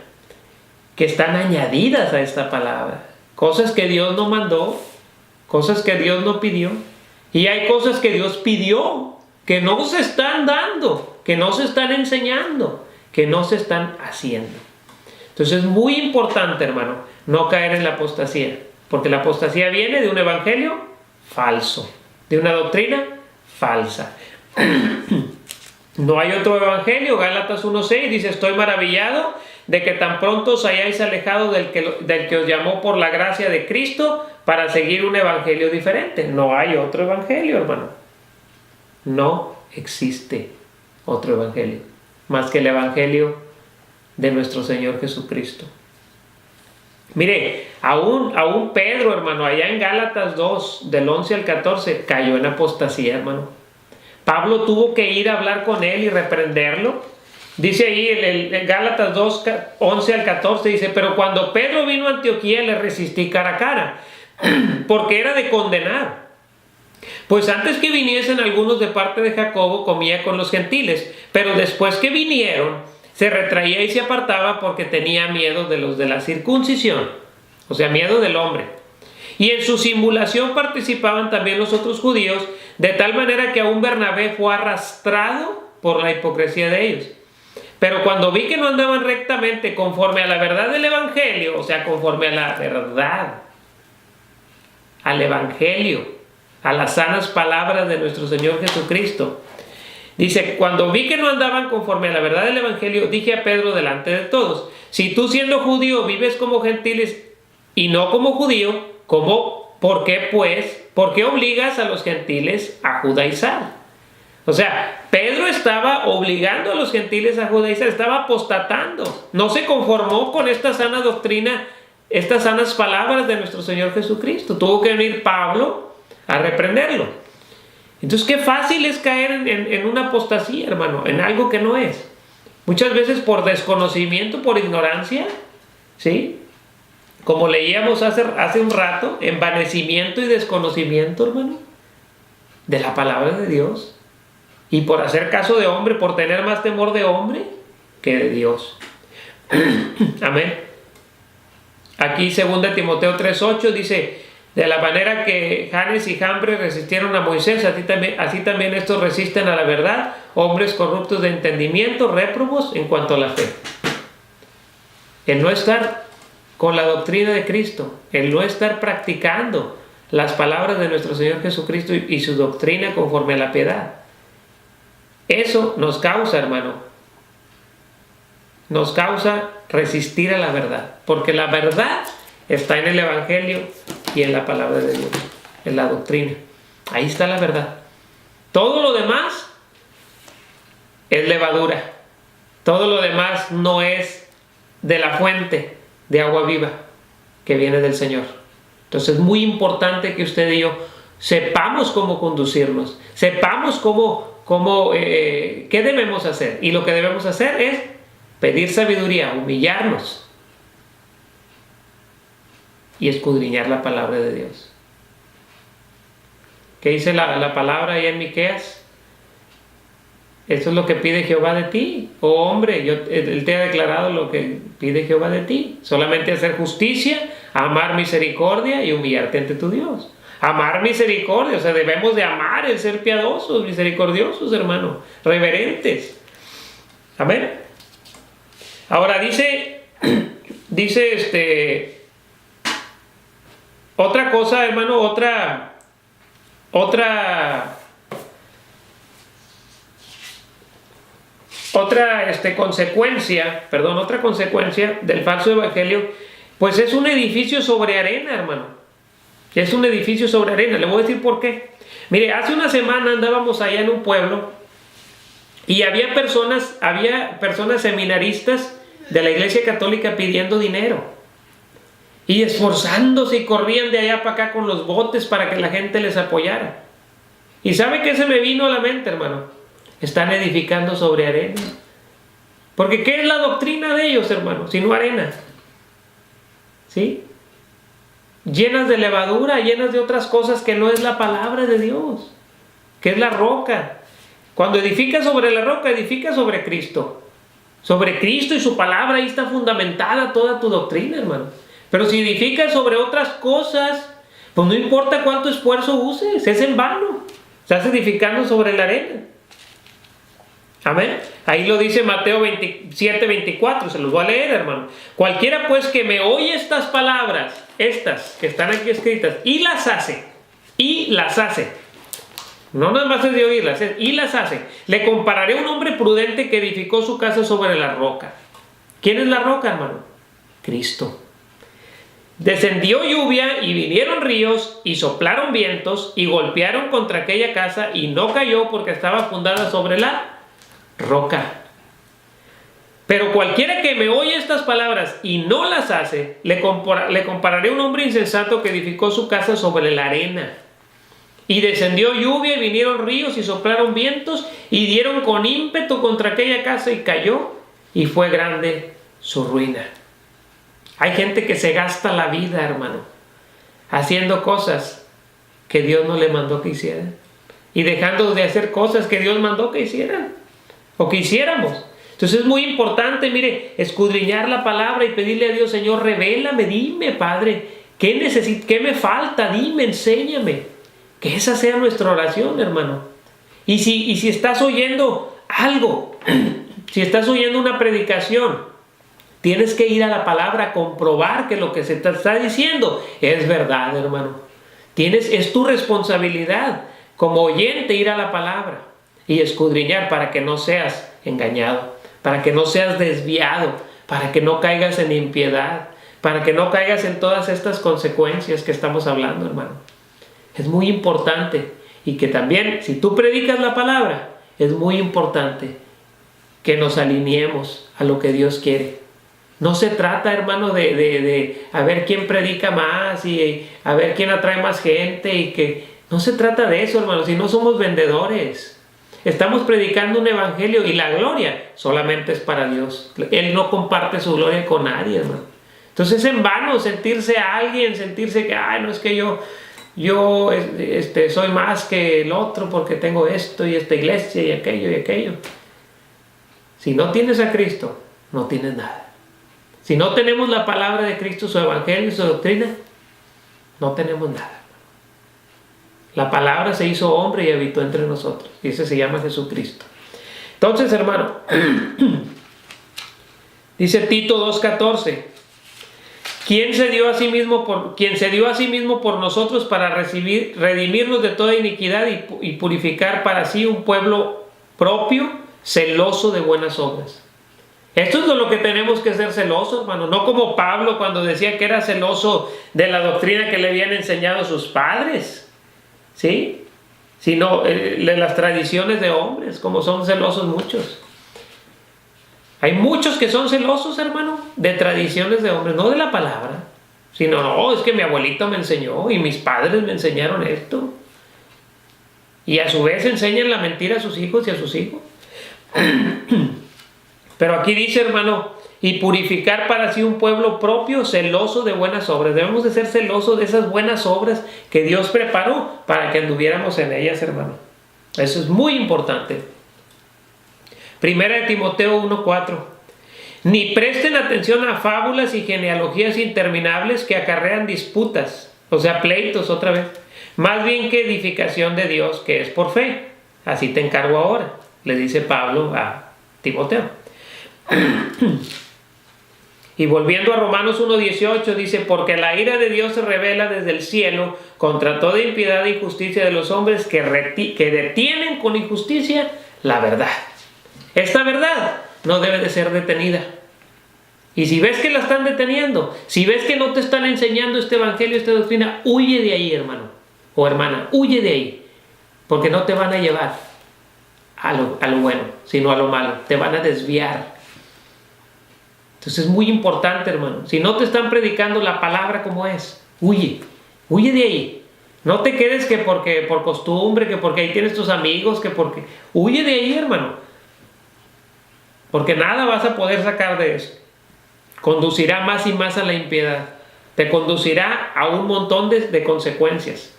que están añadidas a esta palabra, cosas que Dios no mandó, cosas que Dios no pidió, y hay cosas que Dios pidió, que no se están dando, que no se están enseñando, que no se están haciendo. Entonces es muy importante, hermano, no caer en la apostasía, porque la apostasía viene de un evangelio falso, de una doctrina falsa. No hay otro evangelio. Gálatas 1:6 dice, estoy maravillado de que tan pronto os hayáis alejado del que os llamó por la gracia de Cristo para seguir un evangelio diferente. No hay otro evangelio, hermano. No existe otro evangelio más que el evangelio de nuestro Señor Jesucristo. Mire, aún Pedro, hermano, allá en Gálatas 2, del 11 al 14, cayó en apostasía, hermano. Pablo tuvo que ir a hablar con él y reprenderlo. Dice ahí en Gálatas 2, 11 al 14, dice, pero cuando Pedro vino a Antioquía le resistí cara a cara, porque era de condenar. Pues antes que viniesen algunos de parte de Jacobo, comía con los gentiles, pero después que vinieron, se retraía y se apartaba porque tenía miedo de los de la circuncisión, o sea, miedo del hombre. Y en su simulación participaban también los otros judíos, de tal manera que aún Bernabé fue arrastrado por la hipocresía de ellos. Pero cuando vi que no andaban rectamente conforme a la verdad del evangelio, o sea, conforme a la verdad, al evangelio, a las sanas palabras de nuestro Señor Jesucristo, dice, cuando vi que no andaban conforme a la verdad del evangelio, dije a Pedro delante de todos, si tú siendo judío vives como gentiles y no como judío, ¿por qué pues? ¿Por qué obligas a los gentiles a judaizar? O sea, Pedro estaba obligando a los gentiles a judaizar, estaba apostatando. No se conformó con esta sana doctrina, estas sanas palabras de nuestro Señor Jesucristo. Tuvo que venir Pablo a reprenderlo. Entonces, qué fácil es caer en una apostasía, hermano, en algo que no es. Muchas veces por desconocimiento, por ignorancia, ¿sí? Como leíamos hace un rato, envanecimiento y desconocimiento, hermano, de la palabra de Dios. Y por hacer caso de hombre, por tener más temor de hombre que de Dios. Amén. Aquí 2 Timoteo 3:8 dice, de la manera que Janes y Jambres resistieron a Moisés, así también estos resisten a la verdad, hombres corruptos de entendimiento, réprobos en cuanto a la fe. El no estar con la doctrina de Cristo, el no estar practicando las palabras de nuestro Señor Jesucristo y su doctrina conforme a la piedad. Eso nos causa, hermano, nos causa resistir a la verdad, porque la verdad está en el evangelio y en la palabra de Dios, en la doctrina. Ahí está la verdad. Todo lo demás es levadura. Todo lo demás no es de la fuente de agua viva que viene del Señor. Entonces es muy importante que usted y yo sepamos cómo conducirnos, sepamos qué debemos hacer. Y lo que debemos hacer es pedir sabiduría, humillarnos y escudriñar la palabra de Dios. ¿Qué dice la palabra ahí en Miqueas? Eso es lo que pide Jehová de ti. Oh hombre, Él te ha declarado lo que pide Jehová de ti. Solamente hacer justicia, amar misericordia y humillarte ante tu Dios. Amar misericordia, o sea, debemos de amar el ser piadosos, misericordiosos, hermano, reverentes. Amén. Ahora dice otra cosa, hermano, otra consecuencia del falso evangelio, pues es un edificio sobre arena, hermano. Es un edificio sobre arena. Le voy a decir por qué. Mire, hace una semana andábamos allá en un pueblo y había personas seminaristas de la Iglesia Católica pidiendo dinero y esforzándose, y corrían de allá para acá con los botes para que la gente les apoyara. ¿Y sabe qué se me vino a la mente, hermano? Están edificando sobre arena. Porque ¿qué es la doctrina de ellos, hermano? Sino arena. ¿Sí? Llenas de levadura, llenas de otras cosas que no es la palabra de Dios, que es la roca. Cuando edificas sobre la roca, edificas sobre Cristo. Sobre Cristo y su palabra, ahí está fundamentada toda tu doctrina, hermano. Pero si edificas sobre otras cosas, pues no importa cuánto esfuerzo uses, es en vano. Estás edificando sobre la arena. Amén. Ahí lo dice Mateo 27:24, se los voy a leer, hermano. Cualquiera pues que me oye estas palabras, estas que están aquí escritas, y las hace, no nada más es de oírlas, y las hace, le compararé a un hombre prudente que edificó su casa sobre la roca. ¿Quién es la roca, hermano? Cristo. Descendió lluvia y vinieron ríos y soplaron vientos y golpearon contra aquella casa y no cayó porque estaba fundada sobre la roca. Pero cualquiera que me oye estas palabras y no las hace, le compararé a un hombre insensato que edificó su casa sobre la arena. Y descendió lluvia y vinieron ríos y soplaron vientos y dieron con ímpetu contra aquella casa y cayó, y fue grande su ruina. Hay gente que se gasta la vida, hermano, haciendo cosas que Dios no le mandó que hicieran, y dejando de hacer cosas que Dios mandó que hicieran o que hiciéramos. Entonces es muy importante, mire, escudriñar la palabra y pedirle a Dios: Señor, revélame, dime, Padre, ¿qué necesito? ¿Qué me falta? Dime, enséñame. Que esa sea nuestra oración, hermano. Y si estás oyendo algo, si estás oyendo una predicación, tienes que ir a la palabra a comprobar que lo que se te está diciendo es verdad, hermano. Es tu responsabilidad como oyente ir a la palabra y escudriñar para que no seas engañado, para que no seas desviado, para que no caigas en impiedad, para que no caigas en todas estas consecuencias que estamos hablando, hermano. Es muy importante, y que también, si tú predicas la palabra, es muy importante que nos alineemos a lo que Dios quiere. No se trata, hermano, de a ver quién predica más y a ver quién atrae más gente, y que no se trata de eso, hermano. Si no somos vendedores, estamos predicando un evangelio, y la gloria solamente es para Dios. Él no comparte su gloria con nadie, hermano. Entonces es en vano sentirse a alguien, sentirse que, no es que yo soy más que el otro porque tengo esto y esta iglesia y aquello y aquello. Si no tienes a Cristo, no tienes nada. Si no tenemos la palabra de Cristo, su evangelio y su doctrina, no tenemos nada. La palabra se hizo hombre y habitó entre nosotros, y ese se llama Jesucristo. Entonces, hermano, dice Tito 2:14, quien se dio a sí mismo por nosotros para redimirnos de toda iniquidad y purificar para sí un pueblo propio, celoso de buenas obras. Esto es de lo que tenemos que ser celosos, hermano. No como Pablo cuando decía que era celoso de la doctrina que le habían enseñado sus padres, ¿sí? Sino de las tradiciones de hombres, como son celosos muchos. Hay muchos que son celosos, hermano, de tradiciones de hombres, no de la palabra, sino, no, es que mi abuelito me enseñó y mis padres me enseñaron esto. Y a su vez enseñan la mentira a sus hijos y a sus hijos. Pero aquí dice, hermano, y purificar para sí un pueblo propio, celoso de buenas obras. Debemos de ser celosos de esas buenas obras que Dios preparó para que anduviéramos en ellas, hermano. Eso es muy importante. Primera de Timoteo 1:4. Ni presten atención a fábulas y genealogías interminables que acarrean disputas, o sea, pleitos otra vez. Más bien que edificación de Dios, que es por fe. Así te encargo ahora, le dice Pablo a Timoteo. Y volviendo a Romanos 1:18 dice, porque la ira de Dios se revela desde el cielo contra toda impiedad e injusticia de los hombres que detienen con injusticia la verdad. Esta verdad no debe de ser detenida. Y si ves que la están deteniendo, si ves que no te están enseñando este evangelio, esta doctrina, huye de ahí, hermano o hermana, huye de ahí, porque no te van a llevar a lo bueno, sino a lo malo, te van a desviar. Entonces es muy importante, hermano, si no te están predicando la palabra como es, huye de ahí. No te quedes que porque por costumbre, que porque ahí tienes tus amigos, que porque... Huye de ahí, hermano, porque nada vas a poder sacar de eso. Conducirá más y más a la impiedad. Te conducirá a un montón de consecuencias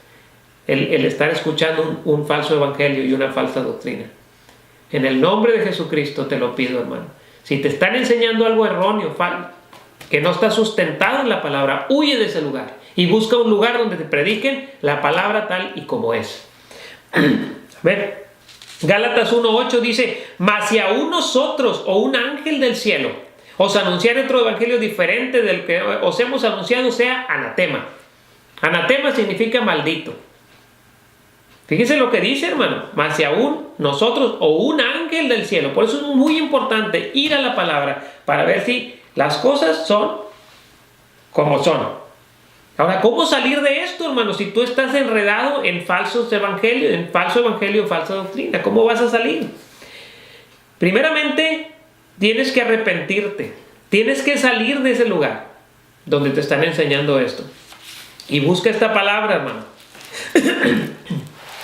el estar escuchando un falso evangelio y una falsa doctrina. En el nombre de Jesucristo te lo pido, hermano. Si te están enseñando algo erróneo, que no está sustentado en la palabra, huye de ese lugar y busca un lugar donde te prediquen la palabra tal y como es. A ver, Gálatas 1:8 dice, mas si aún nosotros o un ángel del cielo os anunciar otro evangelio diferente del que os hemos anunciado, sea anatema. Anatema significa maldito. Fíjese lo que dice, hermano, mas si aún nosotros o un ángel del cielo. Por eso es muy importante ir a la palabra para ver si las cosas son como son. Ahora, ¿cómo salir de esto, hermano? Si tú estás enredado en falsos evangelios, en falso evangelio, falsa doctrina, ¿cómo vas a salir? Primeramente, tienes que arrepentirte. Tienes que salir de ese lugar donde te están enseñando esto. Y busca esta palabra, hermano.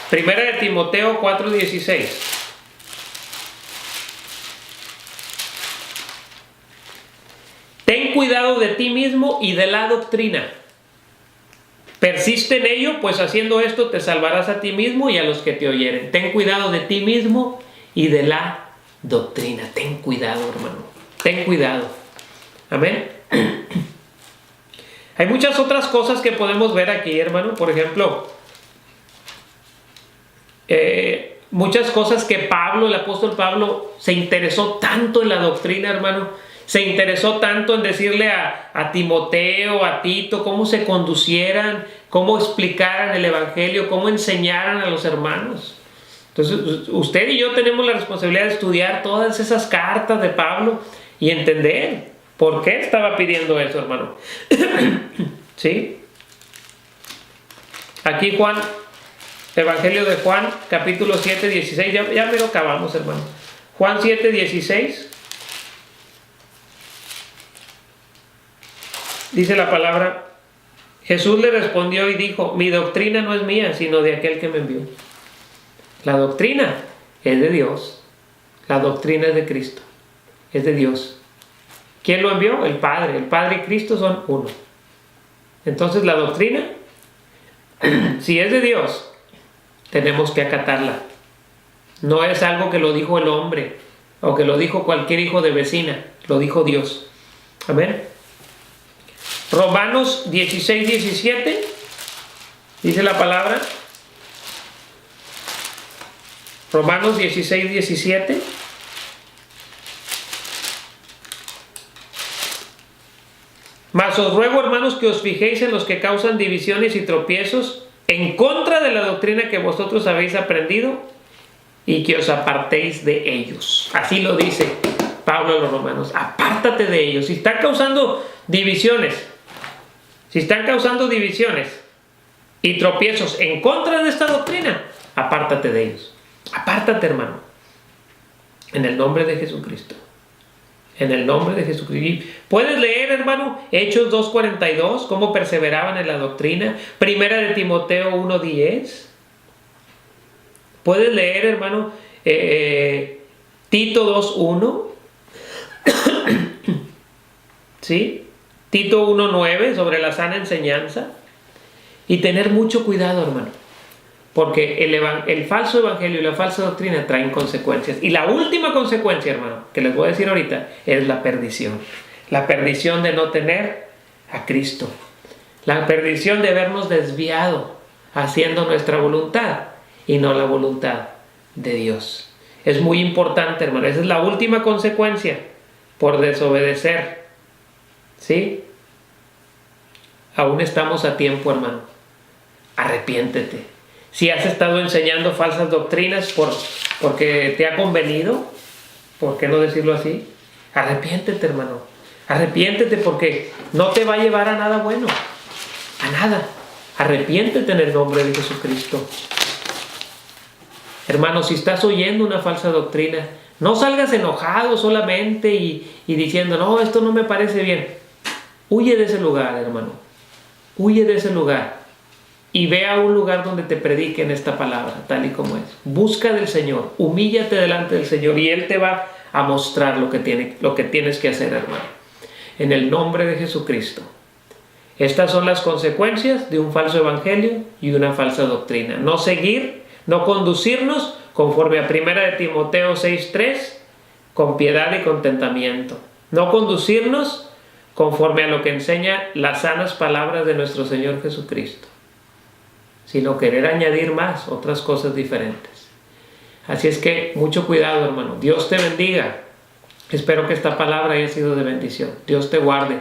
Primera de Timoteo 4:16. Ten cuidado de ti mismo y de la doctrina. Persiste en ello, pues haciendo esto te salvarás a ti mismo y a los que te oyeren. Ten cuidado de ti mismo y de la doctrina. Ten cuidado, hermano. Ten cuidado. Amén. Hay muchas otras cosas que podemos ver aquí, hermano. Por ejemplo, muchas cosas que Pablo, el apóstol Pablo, se interesó tanto en la doctrina, hermano. Se interesó tanto en decirle a Timoteo, a Tito, cómo se conducieran, cómo explicaran el evangelio, cómo enseñaran a los hermanos. Entonces, usted y yo tenemos la responsabilidad de estudiar todas esas cartas de Pablo y entender por qué estaba pidiendo eso, hermano. ¿Sí? Aquí Juan, Evangelio de Juan, capítulo 7, 16, ya me lo acabamos, hermano. Juan 7, 16. Dice la palabra, Jesús le respondió y dijo, mi doctrina no es mía, sino de aquel que me envió. La doctrina es de Dios. La doctrina es de Cristo. Es de Dios. ¿Quién lo envió? El Padre. El Padre y Cristo son uno. Entonces la doctrina, si es de Dios, tenemos que acatarla. No es algo que lo dijo el hombre o que lo dijo cualquier hijo de vecina. Lo dijo Dios. Amén. Romanos 16, 17 dice la palabra. Romanos 16, 17. Mas os ruego, hermanos, que os fijéis en los que causan divisiones y tropiezos en contra de la doctrina que vosotros habéis aprendido y que os apartéis de ellos. Así lo dice Pablo a los romanos. Apártate de ellos. Si están causando divisiones, y tropiezos en contra de esta doctrina, apártate de ellos. Apártate, hermano. En el nombre de Jesucristo. En el nombre de Jesucristo. Puedes leer, hermano, Hechos 2:42, cómo perseveraban en la doctrina. Primera de Timoteo 1:10. Puedes leer, hermano, Tito 2:1. ¿sí? Tito 1:9 sobre la sana enseñanza. Y tener mucho cuidado, hermano, porque el falso evangelio y la falsa doctrina traen consecuencias. Y la última consecuencia, hermano, que les voy a decir ahorita, es la perdición. La perdición de no tener a Cristo. La perdición de habernos desviado haciendo nuestra voluntad y no la voluntad de Dios. Es muy importante, hermano. Esa es la última consecuencia por desobedecer. ¿Sí? Aún estamos a tiempo, hermano. Arrepiéntete. Si has estado enseñando falsas doctrinas porque te ha convenido, ¿por qué no decirlo así? Arrepiéntete, hermano. Arrepiéntete, porque no te va a llevar a nada bueno. A nada. Arrepiéntete en el nombre de Jesucristo. Hermano, si estás oyendo una falsa doctrina, no salgas enojado solamente y diciendo, no, esto no me parece bien. Huye de ese lugar, hermano. Huye de ese lugar. Y ve a un lugar donde te prediquen esta palabra, tal y como es. Busca del Señor, humíllate delante del Señor y Él te va a mostrar lo que tienes que hacer, hermano. En el nombre de Jesucristo. Estas son las consecuencias de un falso evangelio y una falsa doctrina. No seguir, no conducirnos conforme a 1 de Timoteo 6:3, con piedad y contentamiento. No conducirnos conforme a lo que enseña las sanas palabras de nuestro Señor Jesucristo, sino querer añadir más, otras cosas diferentes. Así es que mucho cuidado, hermano. Dios te bendiga. Espero que esta palabra haya sido de bendición. Dios te guarde.